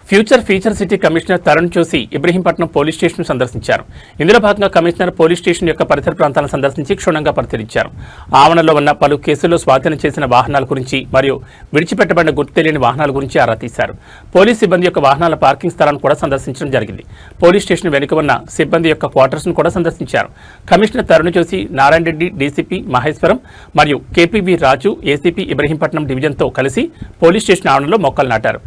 Feature city commissioner Tarun చూసి Ibrahimpatnam police station సందర్శించారు. ఇందులో భాగంగా కమిషనర్ పోలీస్ స్టేషన్ యొక్క పరిసర ప్రాంతాలను సందర్శించి క్షుణ్ణంగా పరిశీలించారు. ఆవరణలో ఉన్న పలు కేసుల్లో స్వాధీనం చేసిన వాహనాల గురించి మరియు విడిచిపెట్టబడిన గుర్తు తెలియని వాహనాల గురించి ఆరా తీశారు. పోలీస్ సిబ్బంది యొక్క వాహనాల పార్కింగ్ స్థలాన్ని కూడా సందర్శించడం జరిగింది. పోలీస్ స్టేషన్ వెనుక ఉన్న సిబ్బంది యొక్క క్వార్టర్స్ ను కూడా సందర్శించారు. కమిషనర్ తరుణ్ చూసి నారాయణ రెడ్డి డీసీపీ మహేశ్వరం మరియు కేపీబీ రాజు ఏసీపీ ఇబ్రహీంపట్నం డివిజన్తో కలిసి పోలీస్ స్టేషన్ ఆవరణలో మొక్కలు నాటారు.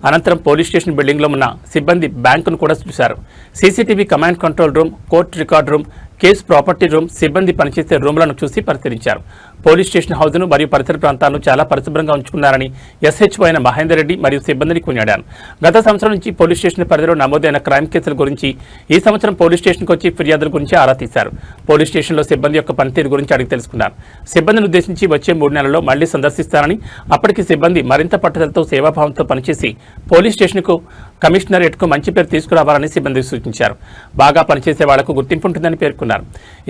అనంతరం పోలీస్ స్టేషన్ బిల్డింగ్లో ఉన్న సిబ్బంది బ్యాంకును కూడా చూశారు. CCTV command control room, court record room, case property room, సిబ్బంది పనిచేసే రూమ్లను చూసి పరిశీలించారు. పోలీస్ స్టేషన్ హౌజ్ను మరియు పరిసర ప్రాంతాలను చాలా పరిశుభ్రంగా ఉంచుకున్నారని ఎస్హెచ్ఓ అయిన మహేందర్ రెడ్డి మరియు సిబ్బందిని కొనియాడారు. గత సంవత్సరం నుంచి పోలీస్ స్టేషన్ పరిధిలో నమోదైన క్రైమ్ కేసుల గురించి, ఈ సంవత్సరం పోలీస్ స్టేషన్కి వచ్చి ఫిర్యాదుల గురించి ఆరా తీశారు. పోలీస్ స్టేషన్లో సిబ్బంది యొక్క పనితీరు గురించి అడిగి తెలుసుకున్నారు. సిబ్బందిని ఉద్దేశించి వచ్చే 3 నెలల్లో మళ్లీ సందర్శిస్తారని, అప్పటికి సిబ్బంది మరింత పట్టుదలతో సేవాభావంతో పనిచేసి పోలీస్ స్టేషన్కు కమిషనరేట్కు మంచి పేరు తీసుకురావాలని సిబ్బంది సూచించారు. బాగా పనిచేసే వాళ్లకు గుర్తింపు ఉంటుందని పేర్కొన్నారు.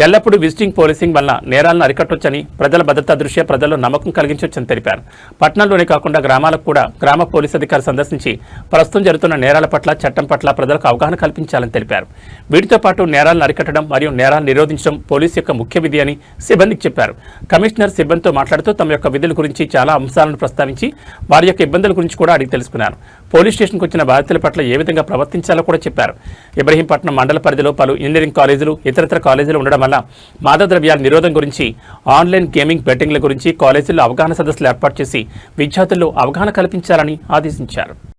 ఎల్లప్పుడూ విజిటింగ్ పోలీసింగ్ వల్ల నేరాలను అరికట్టొచ్చని, ప్రజల భద్రతా దృష్ట్యా ప్రజల్లో నమ్మకం కలిగించొచ్చని తెలిపారు. పట్టణంలోనే కాకుండా గ్రామాలకు కూడా గ్రామ పోలీస్ అధికారి సందర్శించి ప్రస్తుతం జరుగుతున్న నేరాల పట్ల, చట్టం పట్ల ప్రజలకు అవగాహన కల్పించాలని తెలిపారు. వీటితో పాటు నేరాలను అరికట్టడం మరియు నేరాలను నిరోధించడం పోలీసు యొక్క ముఖ్య విధి అని సిబ్బందికి చెప్పారు. కమిషనర్ సిబ్బందితో మాట్లాడుతూ తమ యొక్క విధుల గురించి చాలా అంశాలను ప్రస్తావించి వారి యొక్క ఇబ్బందుల గురించి కూడా అడిగి తెలుసుకున్నారు. పోలీస్ స్టేషన్కు వచ్చిన బాధితుల పట్ల ఏ విధంగా ప్రవర్తించాలో కూడా చెప్పారు. ఇబ్రహీంపట్నం మండల పరిధిలో పలు ఇంజనీరింగ్ కాలేజీలు, ఇతరత్ర కాలేజీలు ఉండడం వల్ల మాదక ద్రవ్యాల నిరోధం గురించి, ఆన్లైన్ గేమింగ్, బెట్టింగ్ల గురించి కాలేజీల్లో అవగాహన సదస్సులు ఏర్పాటు చేసి విద్యార్థుల్లో అవగాహన కల్పించాలని ఆదేశించారు.